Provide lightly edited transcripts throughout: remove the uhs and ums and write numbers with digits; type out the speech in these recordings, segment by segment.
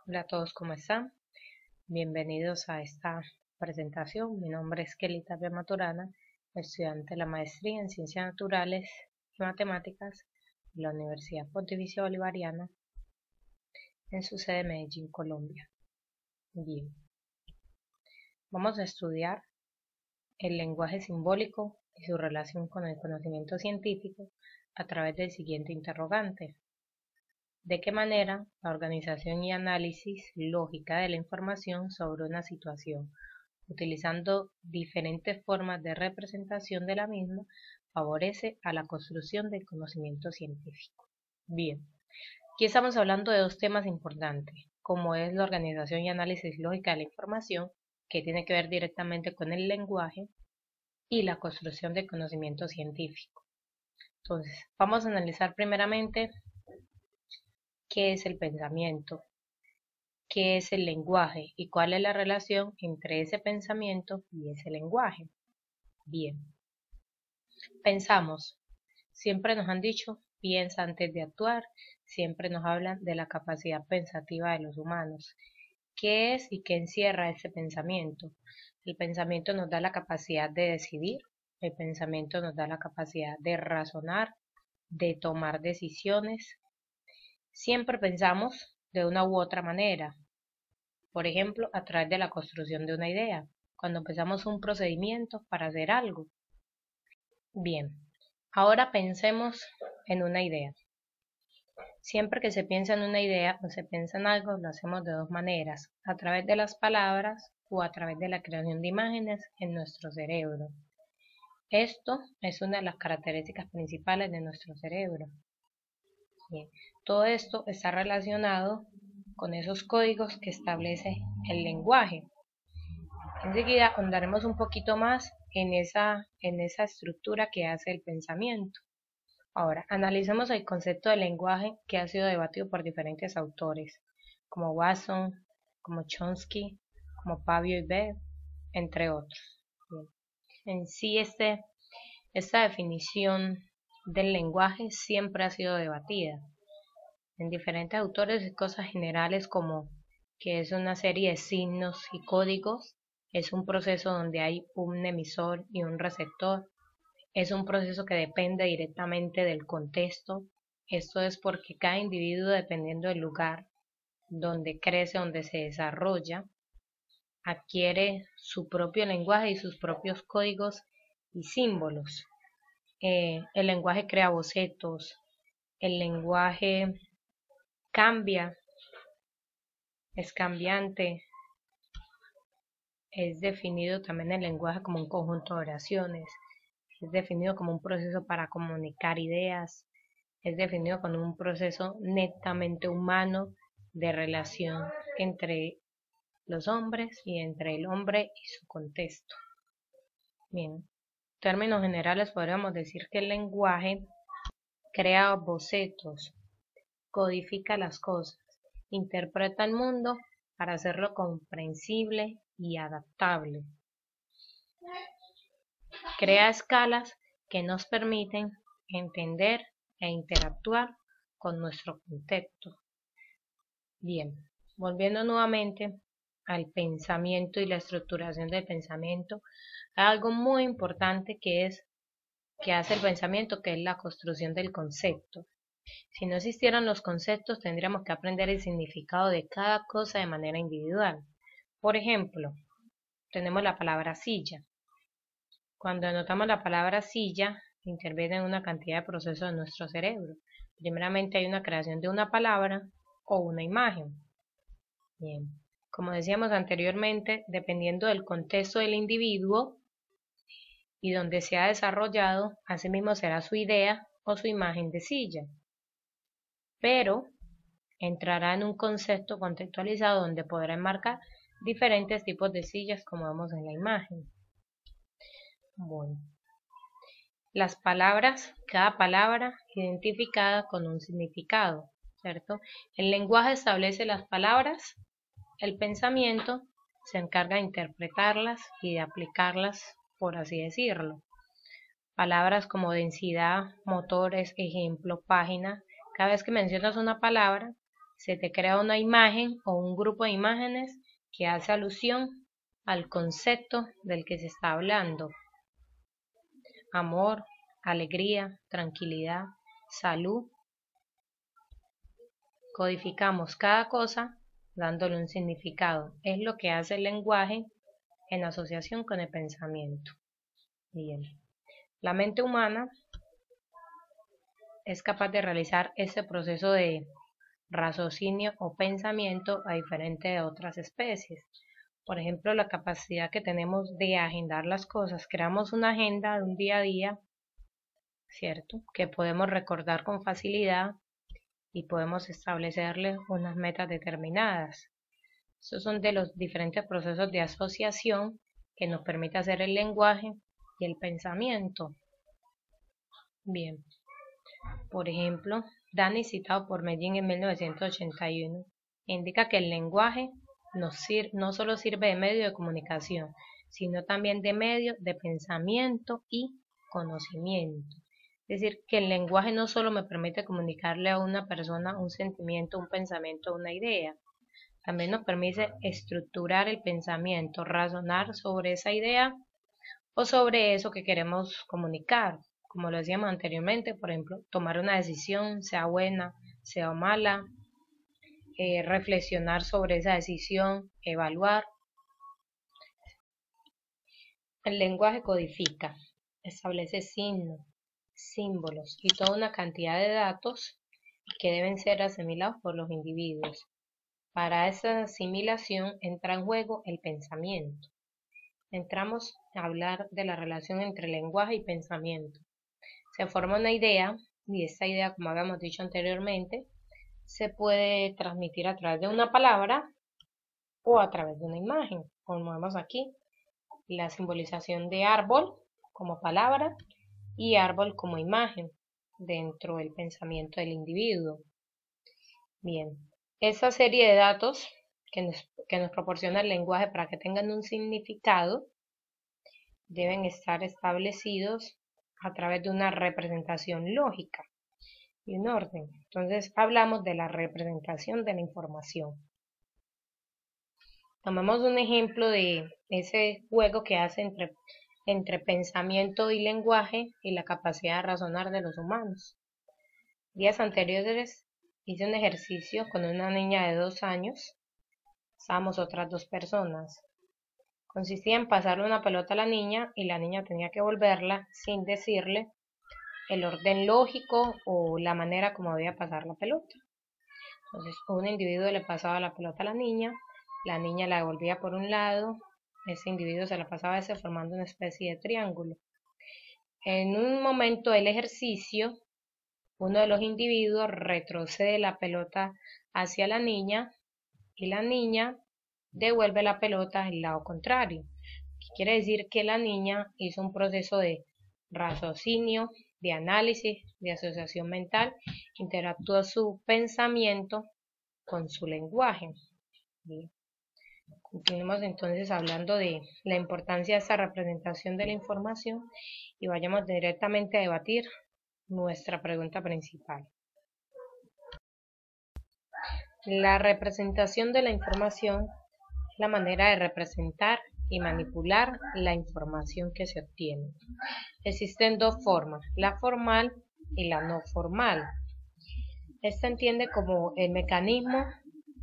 Hola a todos, ¿cómo están? Bienvenidos a esta presentación. Mi nombre es Kelly Tapia Maturana, estudiante de la maestría en Ciencias Naturales y Matemáticas de la Universidad Pontificia Bolivariana en su sede de Medellín, Colombia. Bien, vamos a estudiar el lenguaje simbólico y su relación con el conocimiento científico a través del siguiente interrogante. ¿De qué manera la organización y análisis lógica de la información sobre una situación, utilizando diferentes formas de representación de la misma, favorece a la construcción del conocimiento científico? Bien, aquí estamos hablando de dos temas importantes, como es la organización y análisis lógica de la información, que tiene que ver directamente con el lenguaje, y la construcción del conocimiento científico. Entonces, vamos a analizar primeramente qué es el pensamiento, qué es el lenguaje y cuál es la relación entre ese pensamiento y ese lenguaje. Bien, pensamos. Siempre nos han dicho, piensa antes de actuar, siempre nos hablan de la capacidad pensativa de los humanos. ¿Qué es y qué encierra ese pensamiento? El pensamiento nos da la capacidad de decidir, el pensamiento nos da la capacidad de razonar, de tomar decisiones. Siempre pensamos de una u otra manera, por ejemplo, a través de la construcción de una idea, cuando empezamos un procedimiento para hacer algo. Bien, ahora pensemos en una idea. Siempre que se piensa en una idea o se piensa en algo, lo hacemos de dos maneras, a través de las palabras o a través de la creación de imágenes en nuestro cerebro. Esto es una de las características principales de nuestro cerebro. Bien, todo esto está relacionado con esos códigos que establece el lenguaje. Enseguida ahondaremos un poquito más en esa estructura que hace el pensamiento. Ahora, analicemos el concepto de lenguaje que ha sido debatido por diferentes autores, como Watson, como Chomsky, como Pavio y Beck, entre otros. Bien. En sí, esta definición del lenguaje siempre ha sido debatida. En diferentes autores hay cosas generales como que es una serie de signos y códigos, es un proceso donde hay un emisor y un receptor, es un proceso que depende directamente del contexto. Esto es porque cada individuo, dependiendo del lugar donde crece, donde se desarrolla, adquiere su propio lenguaje y sus propios códigos y símbolos. El lenguaje crea bocetos, el lenguaje cambia, es cambiante, es definido también el lenguaje como un conjunto de oraciones, es definido como un proceso para comunicar ideas, es definido como un proceso netamente humano de relación entre los hombres y entre el hombre y su contexto. Bien, en términos generales podríamos decir que el lenguaje crea bocetos, codifica las cosas, interpreta el mundo para hacerlo comprensible y adaptable. Crea escalas que nos permiten entender e interactuar con nuestro contexto. Bien, volviendo nuevamente al pensamiento y la estructuración del pensamiento, hay algo muy importante que hace el pensamiento, que es la construcción del concepto. Si no existieran los conceptos, tendríamos que aprender el significado de cada cosa de manera individual. Por ejemplo, tenemos la palabra silla. Cuando anotamos la palabra silla, intervienen una cantidad de procesos en nuestro cerebro. Primeramente hay una creación de una palabra o una imagen. Bien, como decíamos anteriormente, dependiendo del contexto del individuo y donde se ha desarrollado, asimismo será su idea o su imagen de silla. Pero entrará en un concepto contextualizado donde podrá enmarcar diferentes tipos de sillas como vemos en la imagen. Bueno, las palabras, cada palabra identificada con un significado, ¿cierto? El lenguaje establece las palabras, el pensamiento se encarga de interpretarlas y de aplicarlas, por así decirlo. Palabras como densidad, motores, ejemplo, página. Cada vez que mencionas una palabra, se te crea una imagen o un grupo de imágenes que hace alusión al concepto del que se está hablando. Amor, alegría, tranquilidad, salud. Codificamos cada cosa dándole un significado. Es lo que hace el lenguaje en asociación con el pensamiento. Bien. La mente humana es capaz de realizar ese proceso de raciocinio o pensamiento a diferencia de otras especies. Por ejemplo, la capacidad que tenemos de agendar las cosas. Creamos una agenda de un día a día, ¿cierto? Que podemos recordar con facilidad y podemos establecerle unas metas determinadas. Esos son de los diferentes procesos de asociación que nos permite hacer el lenguaje y el pensamiento. Bien. Por ejemplo, Danny, citado por Mellin en 1981, indica que el lenguaje no solo sirve de medio de comunicación, sino también de medio de pensamiento y conocimiento. Es decir, que el lenguaje no solo me permite comunicarle a una persona un sentimiento, un pensamiento, una idea, también nos permite estructurar el pensamiento, razonar sobre esa idea o sobre eso que queremos comunicar. Como lo decíamos anteriormente, por ejemplo, tomar una decisión, sea buena, sea mala, reflexionar sobre esa decisión, evaluar. El lenguaje codifica, establece signos, símbolos y toda una cantidad de datos que deben ser asimilados por los individuos. Para esa asimilación entra en juego el pensamiento. Entramos a hablar de la relación entre lenguaje y pensamiento. Se forma una idea y esta idea, como habíamos dicho anteriormente, se puede transmitir a través de una palabra o a través de una imagen. Como vemos aquí, la simbolización de árbol como palabra y árbol como imagen dentro del pensamiento del individuo. Bien, esa serie de datos que nos proporciona el lenguaje para que tengan un significado deben estar establecidos a través de una representación lógica y un orden. Entonces hablamos de la representación de la información. Tomamos un ejemplo de ese juego que hace entre pensamiento y lenguaje y la capacidad de razonar de los humanos. Días anteriores hice un ejercicio con una niña de 2 años. Estábamos otras 2 personas. Consistía en pasarle una pelota a la niña y la niña tenía que volverla sin decirle el orden lógico o la manera como debía pasar la pelota. Entonces un individuo le pasaba la pelota a la niña la devolvía por un lado, ese individuo se la pasaba a ese formando una especie de triángulo. En un momento del ejercicio, uno de los individuos retrocede la pelota hacia la niña y la niña devuelve la pelota al lado contrario. Quiere decir que la niña hizo un proceso de raciocinio, de análisis, de asociación mental, interactuó su pensamiento con su lenguaje. Bien. Continuemos entonces hablando de la importancia de esta representación de la información y vayamos directamente a debatir nuestra pregunta principal. La representación de la información es la manera de representar y manipular la información que se obtiene. Existen 2 formas, la formal y la no formal. Esta entiende como el mecanismo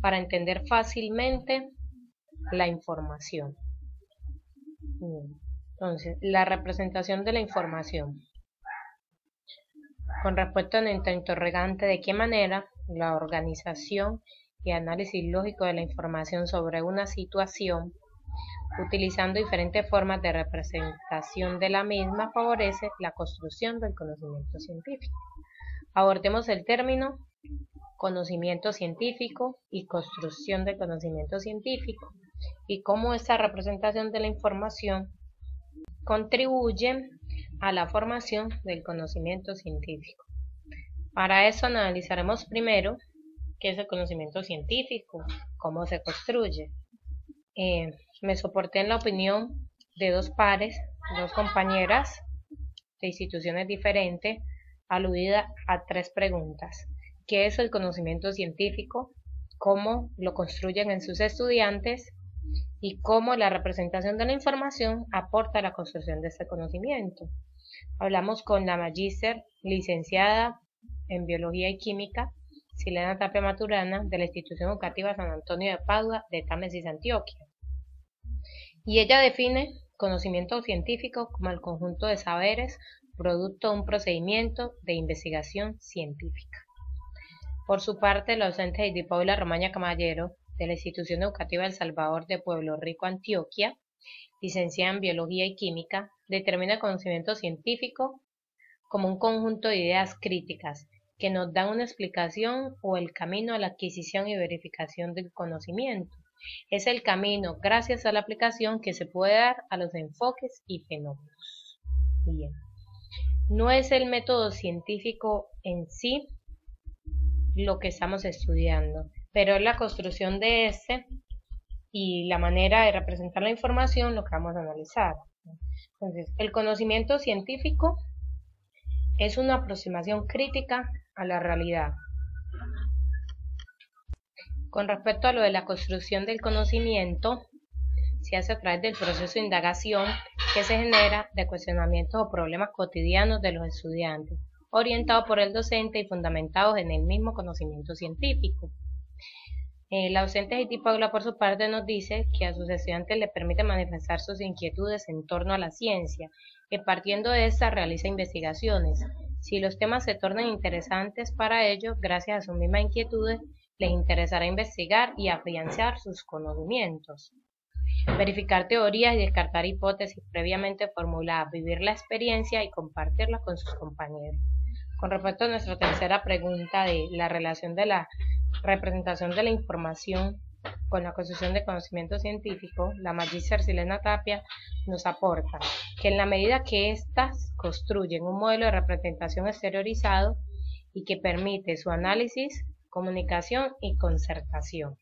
para entender fácilmente la información. Entonces, la representación de la información. Con respecto a nuestro interrogante, ¿de qué manera la organización y análisis lógico de la información sobre una situación, utilizando diferentes formas de representación de la misma, favorece la construcción del conocimiento científico? Abordemos el término conocimiento científico y construcción del conocimiento científico y cómo esta representación de la información contribuye a la formación del conocimiento científico. Para eso analizaremos primero qué es el conocimiento científico, cómo se construye. Me soporté en la opinión de 2 pares, 2 compañeras de instituciones diferentes, aludida a 3 preguntas. ¿Qué es el conocimiento científico? cómo lo construyen en sus estudiantes y cómo la representación de la información aporta a la construcción de este conocimiento. Hablamos con la magíster licenciada en Biología y Química, Silena Tapia Maturana, de la Institución Educativa San Antonio de Padua, de Támesis, Antioquia. Y ella define conocimiento científico como el conjunto de saberes producto de un procedimiento de investigación científica. Por su parte, la docente Heidi Paula Romaña Caballero, de la Institución Educativa El Salvador de Pueblo Rico, Antioquia, licenciada en Biología y Química, determina el conocimiento científico como un conjunto de ideas críticas que nos dan una explicación o el camino a la adquisición y verificación del conocimiento. Es el camino, gracias a la aplicación, que se puede dar a los enfoques y fenómenos. Bien. No es el método científico en sí lo que estamos estudiando, pero es la construcción de este y la manera de representar la información lo que vamos a analizar. Entonces, el conocimiento científico es una aproximación crítica a la realidad. Con respecto a lo de la construcción del conocimiento, se hace a través del proceso de indagación que se genera de cuestionamientos o problemas cotidianos de los estudiantes, orientados por el docente y fundamentados en el mismo conocimiento científico. La docente Heidi Paula, por su parte, nos dice que a sus estudiantes les permite manifestar sus inquietudes en torno a la ciencia, y partiendo de esta realiza investigaciones. Si los temas se tornan interesantes para ellos, gracias a sus mismas inquietudes, les interesará investigar y afianzar sus conocimientos. Verificar teorías y descartar hipótesis previamente formuladas, vivir la experiencia y compartirla con sus compañeros. Con respecto a nuestra tercera pregunta de la relación de la representación de la información con la construcción de conocimiento científico, la magíster Silena Tapia nos aporta que en la medida que éstas construyen un modelo de representación exteriorizado y que permite su análisis, comunicación y concertación.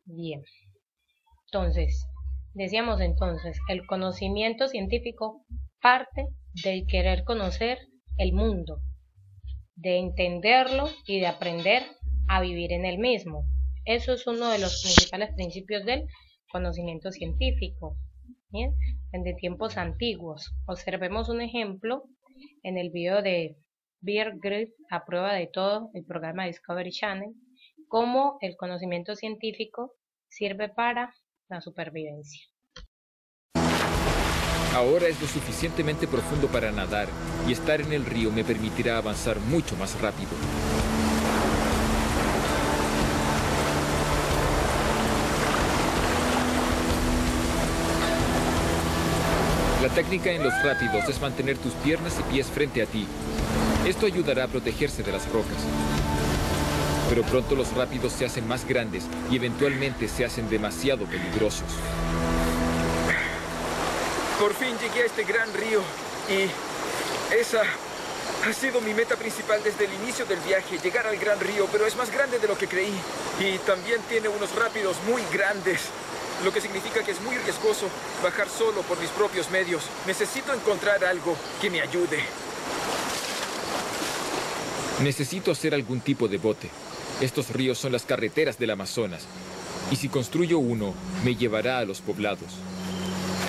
Bien, decíamos entonces, el conocimiento científico parte del querer conocer el mundo, de entenderlo y de aprender a vivir en él mismo. Eso es uno de los principales principios del conocimiento científico. Bien, desde tiempos antiguos. Observemos un ejemplo en el video de Bear Grylls, a prueba de todo, el programa Discovery Channel, cómo el conocimiento científico sirve para la supervivencia. Ahora es lo suficientemente profundo para nadar y estar en el río me permitirá avanzar mucho más rápido. La técnica en los rápidos es mantener tus piernas y pies frente a ti. Esto ayudará a protegerse de las rocas. Pero pronto los rápidos se hacen más grandes y eventualmente se hacen demasiado peligrosos. Por fin llegué a este gran río y esa ha sido mi meta principal desde el inicio del viaje, llegar al gran río, pero es más grande de lo que creí y también tiene unos rápidos muy grandes, lo que significa que es muy riesgoso bajar solo por mis propios medios. Necesito encontrar algo que me ayude. Necesito hacer algún tipo de bote. Estos ríos son las carreteras del Amazonas, y si construyo uno, me llevará a los poblados.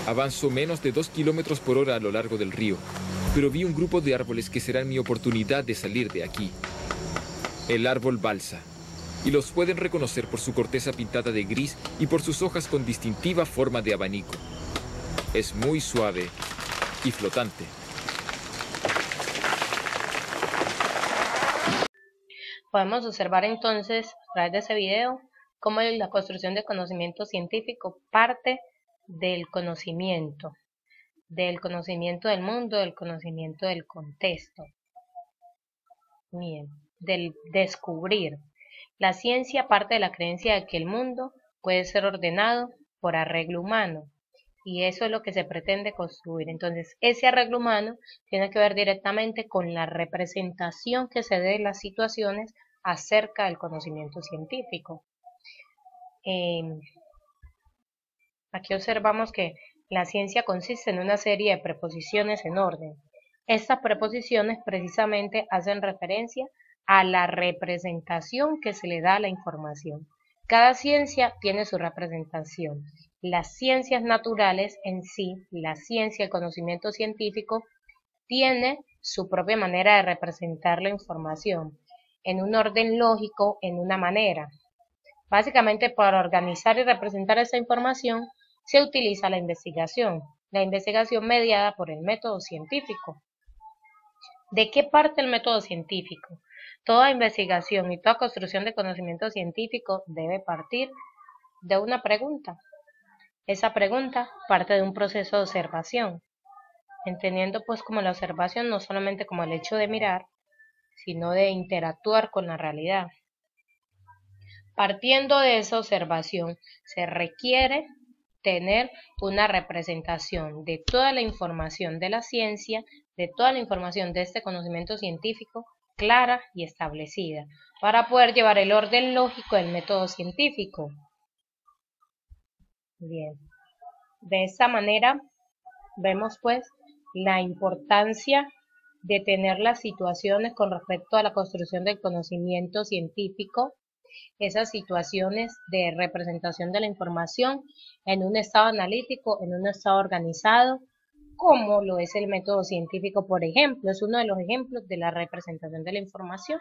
Avanzo menos de 2 kilómetros por hora a lo largo del río, pero vi un grupo de árboles que serán mi oportunidad de salir de aquí. El árbol balsa, y los pueden reconocer por su corteza pintada de gris y por sus hojas con distintiva forma de abanico. Es muy suave y flotante. Podemos observar entonces, a través de ese video, cómo la construcción de conocimiento científico parte del conocimiento del mundo, del conocimiento del contexto. Bien, del descubrir. La ciencia parte de la creencia de que el mundo puede ser ordenado por arreglo humano, y eso es lo que se pretende construir. Entonces, ese arreglo humano tiene que ver directamente con la representación que se dé de las situaciones acerca del conocimiento científico. Aquí observamos que la ciencia consiste en una serie de preposiciones en orden. Estas preposiciones precisamente hacen referencia a la representación que se le da a la información. Cada ciencia tiene su representación. Las ciencias naturales en sí, la ciencia, el conocimiento científico, tiene su propia manera de representar la información, en un orden lógico, en una manera. Básicamente, para organizar y representar esa información, se utiliza la investigación mediada por el método científico. ¿De qué parte el método científico? Toda investigación y toda construcción de conocimiento científico debe partir de una pregunta. Esa pregunta parte de un proceso de observación, entendiendo pues como la observación no solamente como el hecho de mirar, sino de interactuar con la realidad. Partiendo de esa observación, se requiere tener una representación de toda la información de la ciencia, de toda la información de este conocimiento científico, clara y establecida, para poder llevar el orden lógico del método científico. Bien, de esta manera vemos pues la importancia de tener las situaciones con respecto a la construcción del conocimiento científico, esas situaciones de representación de la información en un estado analítico, en un estado organizado, como lo es el método científico, por ejemplo, es uno de los ejemplos de la representación de la información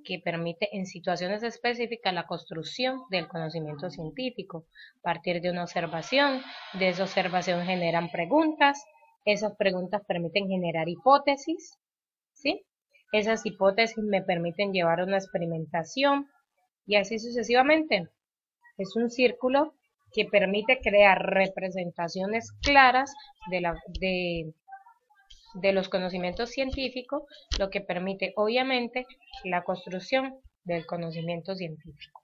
que permite en situaciones específicas la construcción del conocimiento científico, a partir de una observación, de esa observación generan preguntas, esas preguntas permiten generar hipótesis, ¿sí? Esas hipótesis me permiten llevar una experimentación y así sucesivamente. Es un círculo que permite crear representaciones claras de los conocimientos científicos, lo que permite obviamente la construcción del conocimiento científico.